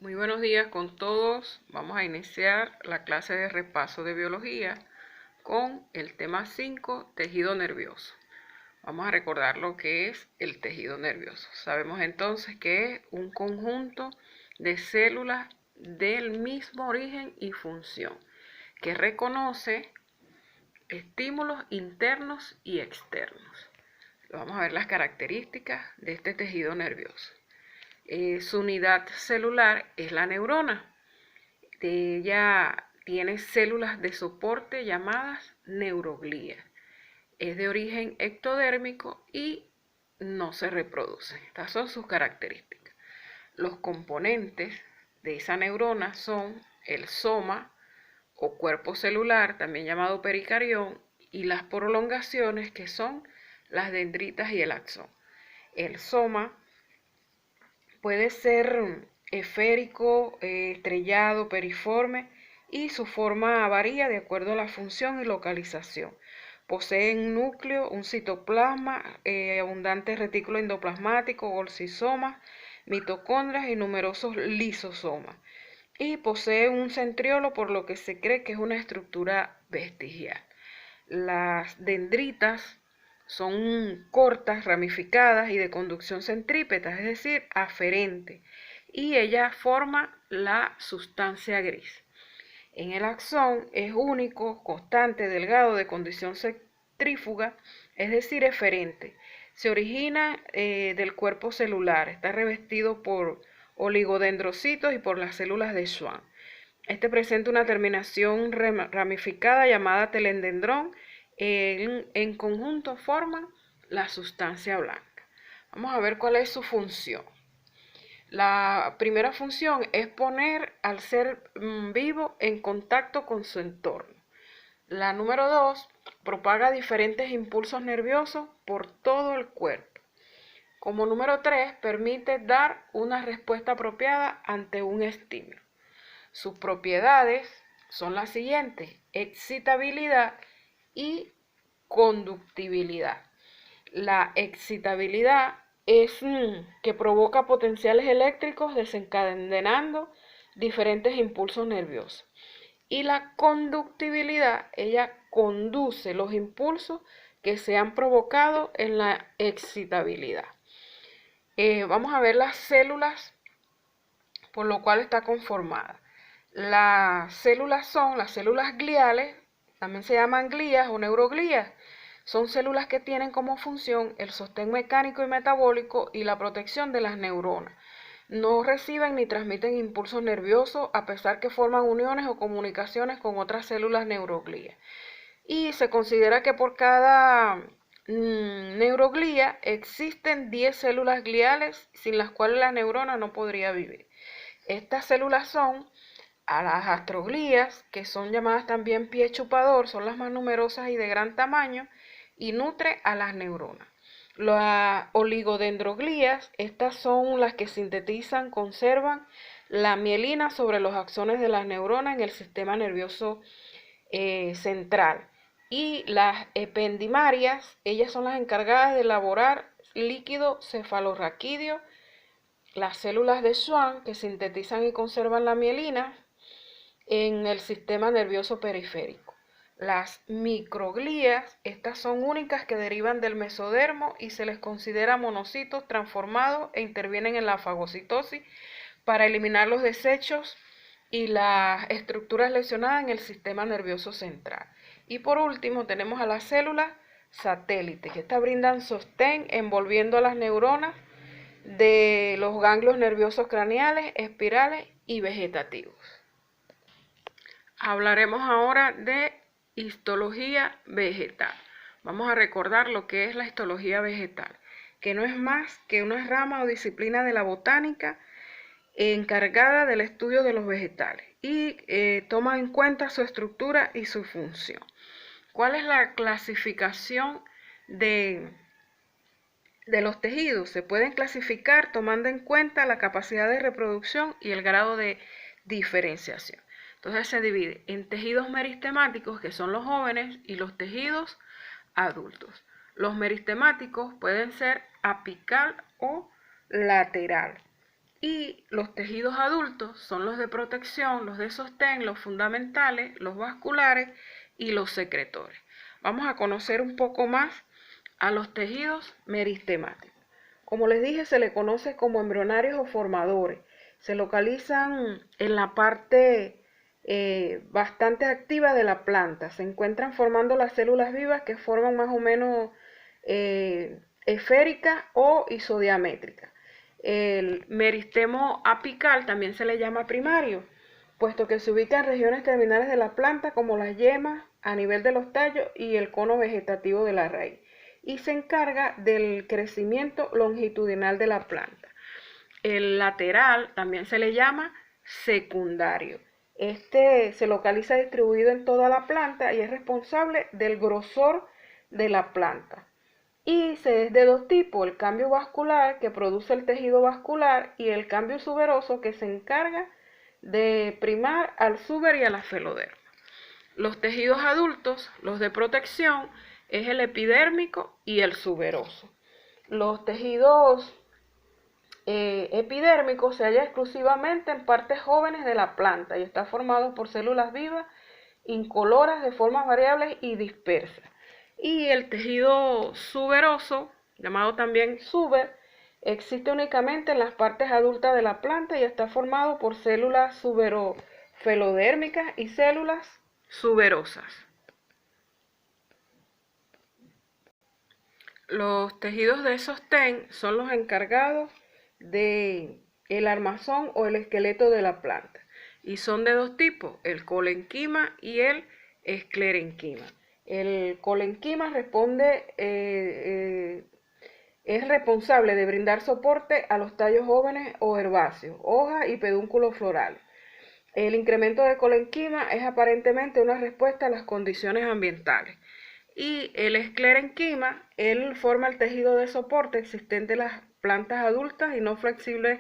Muy buenos días con todos. Vamos a iniciar la clase de repaso de biología con el tema 5, tejido nervioso. Vamos a recordar lo que es el tejido nervioso. Sabemos entonces que es un conjunto de células del mismo origen y función, que reconoce estímulos internos y externos. Vamos a ver las características de este tejido nervioso. Su unidad celular es la neurona. Ella tiene células de soporte llamadas neuroglías. Es de origen ectodérmico y no se reproduce. Estas son sus características. Los componentes de esa neurona son el soma o cuerpo celular, también llamado pericarión, y las prolongaciones que son las dendritas y el axón. El soma puede ser esférico, estrellado, periforme, y su forma varía de acuerdo a la función y localización. Posee un núcleo, un citoplasma, abundante retículo endoplasmático, golgisomas, mitocondrias y numerosos lisosomas. Y posee un centriolo, por lo que se cree que es una estructura vestigial. Las dendritas son cortas, ramificadas y de conducción centrípeta, es decir, aferente, y ella forma la sustancia gris. En el axón es único, constante, delgado, de condición centrífuga, es decir, eferente. Se origina del cuerpo celular, está revestido por oligodendrocitos y por las células de Schwann. Este presenta una terminación ramificada llamada telendendrón. En conjunto forman la sustancia blanca. Vamos a ver cuál es su función. La primera función es poner al ser vivo en contacto con su entorno. La número 2, propaga diferentes impulsos nerviosos por todo el cuerpo. Como número 3, permite dar una respuesta apropiada ante un estímulo. Sus propiedades son las siguientes: excitabilidad y conductibilidad. La excitabilidad es que provoca potenciales eléctricos desencadenando diferentes impulsos nerviosos. Y la conductibilidad, ella conduce los impulsos que se han provocado en la excitabilidad. Vamos a ver las células por lo cual está conformada. Las células son las células gliales, también se llaman glías o neuroglías. Son células que tienen como función el sostén mecánico y metabólico y la protección de las neuronas. No reciben ni transmiten impulsos nerviosos, a pesar que forman uniones o comunicaciones con otras células neuroglías. Y se considera que por cada neuroglía existen 10 células gliales, sin las cuales la neurona no podría vivir. Estas células son a las astroglías, que son llamadas también pie chupador, son las más numerosas y de gran tamaño, y nutre a las neuronas. Las oligodendroglías, estas son las que sintetizan, conservan la mielina sobre los axones de las neuronas en el sistema nervioso central. Y las ependimarias, ellas son las encargadas de elaborar líquido cefalorraquídeo. Las células de Schwann, que sintetizan y conservan la mielina en el sistema nervioso periférico. Las microglías, estas son únicas, que derivan del mesodermo y se les considera monocitos transformados e intervienen en la fagocitosis para eliminar los desechos y las estructuras lesionadas en el sistema nervioso central. Y por último tenemos a las células satélites, que estas brindan sostén envolviendo a las neuronas de los ganglios nerviosos craneales, espirales y vegetativos. Hablaremos ahora de histología vegetal. Vamos a recordar lo que es la histología vegetal, que no es más que una rama o disciplina de la botánica encargada del estudio de los vegetales y toma en cuenta su estructura y su función. ¿Cuál es la clasificación de los tejidos? Se pueden clasificar tomando en cuenta la capacidad de reproducción y el grado de diferenciación. Entonces se divide en tejidos meristemáticos, que son los jóvenes, y los tejidos adultos. Los meristemáticos pueden ser apical o lateral. Y los tejidos adultos son los de protección, los de sostén, los fundamentales, los vasculares y los secretores. Vamos a conocer un poco más a los tejidos meristemáticos. Como les dije, se le conoce como embrionarios o formadores. Se localizan en la parte bastante activa de la planta. Se encuentran formando las células vivas que forman más o menos esférica o isodiamétrica. El meristemo apical también se le llama primario, puesto que se ubica en regiones terminales de la planta como las yemas a nivel de los tallos y el cono vegetativo de la raíz, y se encarga del crecimiento longitudinal de la planta. El lateral también se le llama secundario. Este se localiza distribuido en toda la planta y es responsable del grosor de la planta. Y se es de dos tipos, el cambio vascular que produce el tejido vascular y el cambio suberoso que se encarga de primar al suber y a la feloderma. Los tejidos adultos, los de protección, es el epidérmico y el suberoso. Los tejidos epidérmicos se hallan exclusivamente en partes jóvenes de la planta y está formado por células vivas, incoloras de formas variables y dispersas. Y el tejido suberoso, llamado también suber, existe únicamente en las partes adultas de la planta y está formado por células suberofelodérmicas y células suberosas. Los tejidos de sostén son los encargados de el armazón o el esqueleto de la planta y son de dos tipos, el colenquima y el esclerenquima. El colenquima es responsable de brindar soporte a los tallos jóvenes o herbáceos, hojas y pedúnculos florales. El incremento de colenquima es aparentemente una respuesta a las condiciones ambientales. Y el esclerenquima, él forma el tejido de soporte existente en las plantas adultas y no flexibles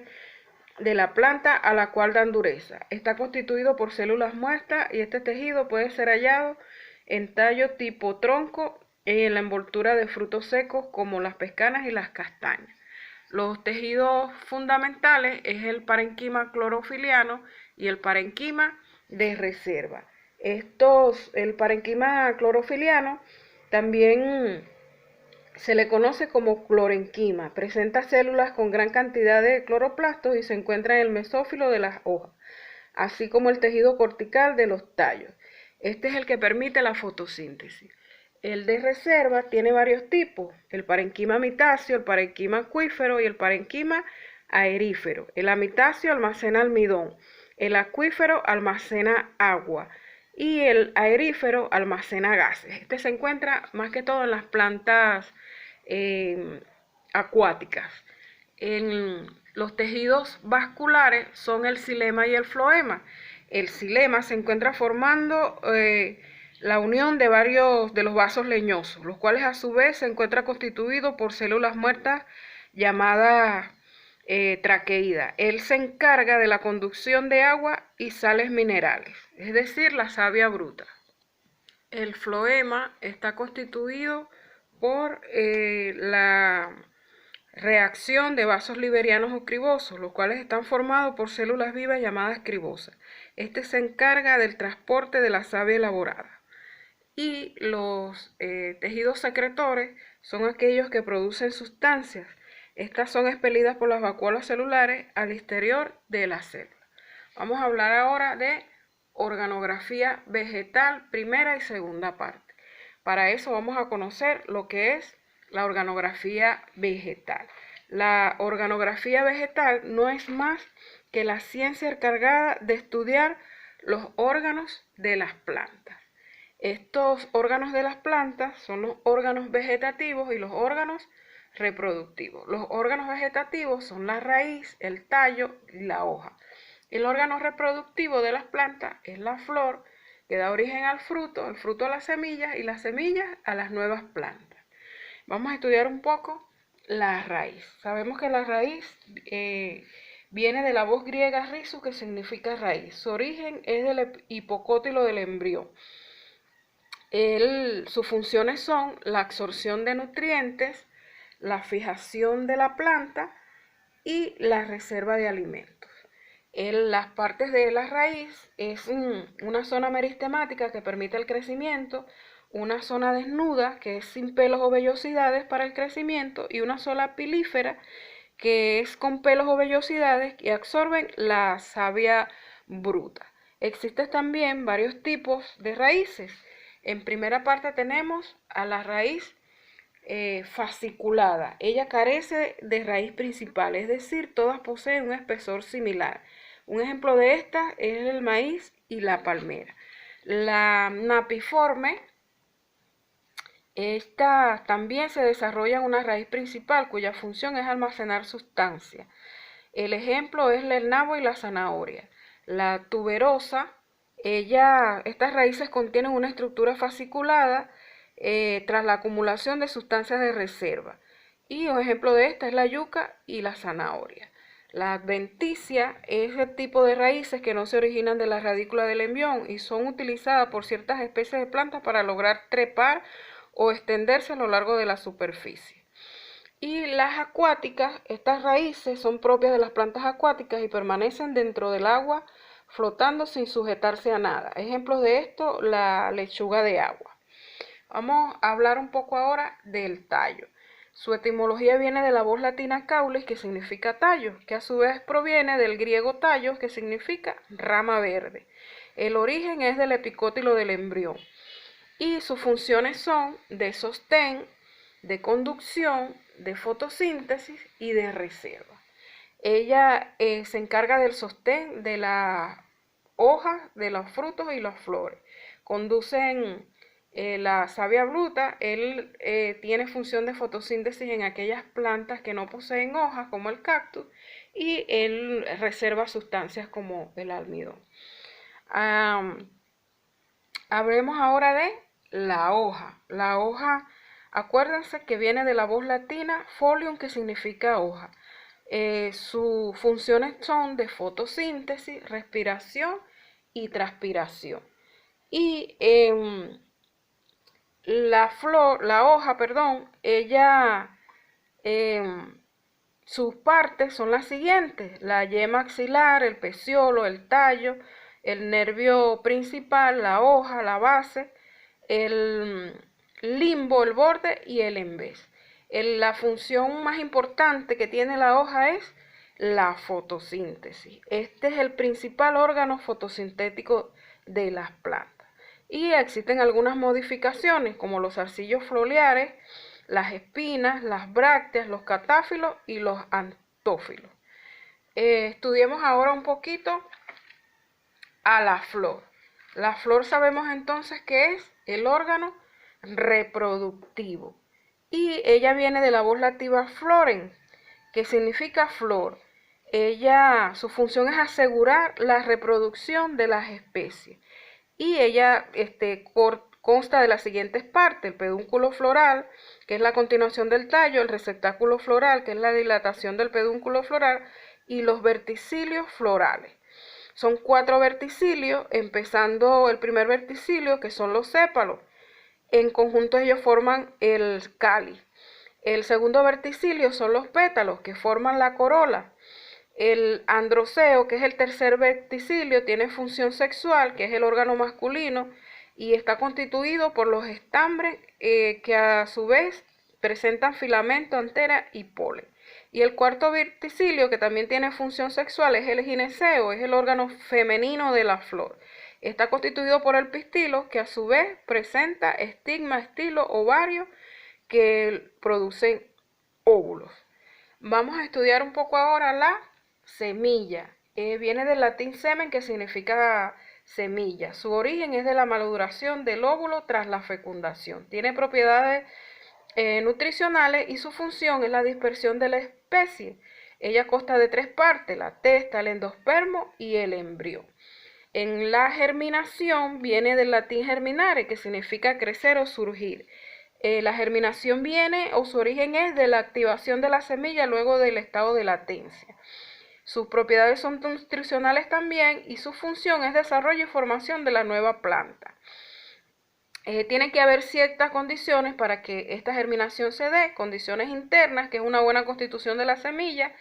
de la planta a la cual dan dureza. Está constituido por células muertas y este tejido puede ser hallado en tallo tipo tronco y en la envoltura de frutos secos como las pescanas y las castañas. Los tejidos fundamentales es el parenquima clorofiliano y el parenquima de reserva. El parenquima clorofiliano también se le conoce como clorenquima. Presenta células con gran cantidad de cloroplastos y se encuentra en el mesófilo de las hojas, así como el tejido cortical de los tallos. Este es el que permite la fotosíntesis. El de reserva tiene varios tipos, el parenquima amitáceo, el parenquima acuífero y el parenquima aerífero. El amitáceo almacena almidón, el acuífero almacena agua y el aerífero almacena gases. Este se encuentra más que todo en las plantas acuáticas. En los tejidos vasculares son el xilema y el floema. El xilema se encuentra formando la unión de varios de los vasos leñosos, los cuales a su vez se encuentra constituido por células muertas llamadas traqueídas. Él se encarga de la conducción de agua y sales minerales, es decir, la savia bruta. El floema está constituido por la reacción de vasos liberianos o cribosos, los cuales están formados por células vivas llamadas cribosas. Este se encarga del transporte de la savia elaborada. Y los tejidos secretores son aquellos que producen sustancias. Estas son expelidas por las vacuolas celulares al exterior de la célula. Vamos a hablar ahora de organografía vegetal, primera y segunda parte. Para eso vamos a conocer lo que es la organografía vegetal. La organografía vegetal no es más que la ciencia encargada de estudiar los órganos de las plantas. Estos órganos de las plantas son los órganos vegetativos y los órganos reproductivos. Los órganos vegetativos son la raíz, el tallo y la hoja. El órgano reproductivo de las plantas es la flor, que da origen al fruto, el fruto a las semillas y las semillas a las nuevas plantas. Vamos a estudiar un poco la raíz. Sabemos que la raíz viene de la voz griega rhizus, que significa raíz. Su origen es del hipocótilo del embrión. Sus funciones son la absorción de nutrientes, la fijación de la planta y la reserva de alimentos. Las partes de la raíz es una zona meristemática que permite el crecimiento, una zona desnuda que es sin pelos o vellosidades para el crecimiento y una sola pilífera que es con pelos o vellosidades que absorben la savia bruta. Existen también varios tipos de raíces. En primera parte tenemos a la raíz fasciculada. Ella carece de raíz principal, es decir, todas poseen un espesor similar. Un ejemplo de esta es el maíz y la palmera. La napiforme, esta también se desarrolla en una raíz principal cuya función es almacenar sustancia. El ejemplo es el nabo y la zanahoria. La tuberosa, estas raíces contienen una estructura fasciculada tras la acumulación de sustancias de reserva. Y un ejemplo de esta es la yuca y la zanahoria. La adventicia es el tipo de raíces que no se originan de la radícula del embrión y son utilizadas por ciertas especies de plantas para lograr trepar o extenderse a lo largo de la superficie. Y las acuáticas, estas raíces son propias de las plantas acuáticas y permanecen dentro del agua flotando sin sujetarse a nada. Ejemplos de esto, la lechuga de agua. Vamos a hablar un poco ahora del tallo. Su etimología viene de la voz latina caulis, que significa tallo, que a su vez proviene del griego tallos, que significa rama verde. El origen es del epicótilo del embrión y sus funciones son de sostén, de conducción, de fotosíntesis y de reserva. Ella se encarga del sostén de las hojas, de los frutos y las flores. Conducen la savia bruta, él tiene función de fotosíntesis en aquellas plantas que no poseen hojas, como el cactus, y él reserva sustancias como el almidón. Hablemos ahora de la hoja. La hoja, acuérdense que viene de la voz latina folium, que significa hoja. Sus funciones son de fotosíntesis, respiración y transpiración. Y la hoja, sus partes son las siguientes: la yema axilar, el peciolo, el tallo, el nervio principal, la hoja, la base, el limbo, el borde y el envés. La función más importante que tiene la hoja es la fotosíntesis. Este es el principal órgano fotosintético de las plantas. Y existen algunas modificaciones como los zarcillos foliares, las espinas, las brácteas, los catáfilos y los antófilos. Estudiemos ahora un poquito a la flor. La flor sabemos entonces que es el órgano reproductivo y ella viene de la voz latina floren, que significa flor. Su función es asegurar la reproducción de las especies y ella consta de las siguientes partes: el pedúnculo floral, que es la continuación del tallo, el receptáculo floral, que es la dilatación del pedúnculo floral, y los verticilios florales. Son 4 verticilios, empezando el primer verticilio, que son los sépalos. En conjunto ellos forman el cáliz. El segundo verticilio son los pétalos, que forman la corola. El androceo, que es el tercer verticilio, tiene función sexual, que es el órgano masculino, y está constituido por los estambres que a su vez presentan filamento, antera y polen. Y el cuarto verticilio, que también tiene función sexual, es el gineceo, es el órgano femenino de la flor. Está constituido por el pistilo, que a su vez presenta estigma, estilo, ovario, que producen óvulos. Vamos a estudiar un poco ahora la semilla. Viene del latín semen, que significa semilla. Su origen es de la maduración del óvulo tras la fecundación. Tiene propiedades nutricionales y su función es la dispersión de la especie. Ella consta de 3 partes: la testa, el endospermo y el embrión. En la germinación viene del latín germinare, que significa crecer o surgir. La germinación viene, o su origen es, de la activación de la semilla luego del estado de latencia. Sus propiedades son nutricionales también y su función es desarrollo y formación de la nueva planta. Tiene que haber ciertas condiciones para que esta germinación se dé: condiciones internas, que es una buena constitución de la semilla,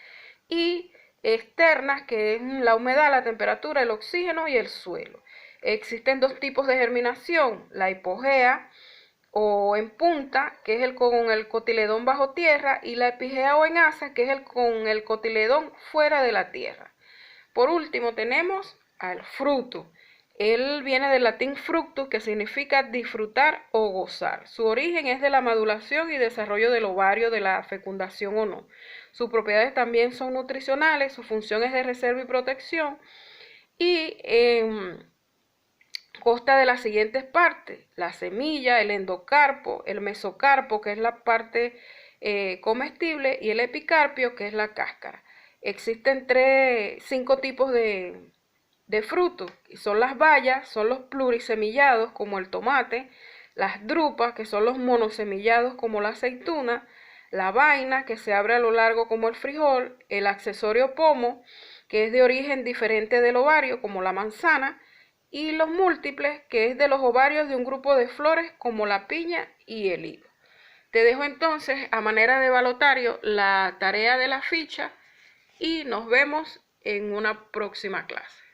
y externas, que es la humedad, la temperatura, el oxígeno y el suelo. Existen dos tipos de germinación, la hipogea o en punta, que es el con el cotiledón bajo tierra, y la epigea o en asa, que es el con el cotiledón fuera de la tierra. Por último tenemos al fruto. Él viene del latín fructus, que significa disfrutar o gozar. Su origen es de la maduración y desarrollo del ovario, de la fecundación o no. Sus propiedades también son nutricionales, su función es de reserva y protección y consta de las siguientes partes: la semilla, el endocarpo, el mesocarpo, que es la parte comestible, y el epicarpio, que es la cáscara. Existen 5 tipos de frutos, y son las bayas, son los plurisemillados como el tomate, las drupas, que son los monosemillados como la aceituna, la vaina, que se abre a lo largo como el frijol, el accesorio pomo, que es de origen diferente del ovario como la manzana, y los múltiples, que es de los ovarios de un grupo de flores como la piña y el higo. Te dejo entonces a manera de balotario la tarea de la ficha y nos vemos en una próxima clase.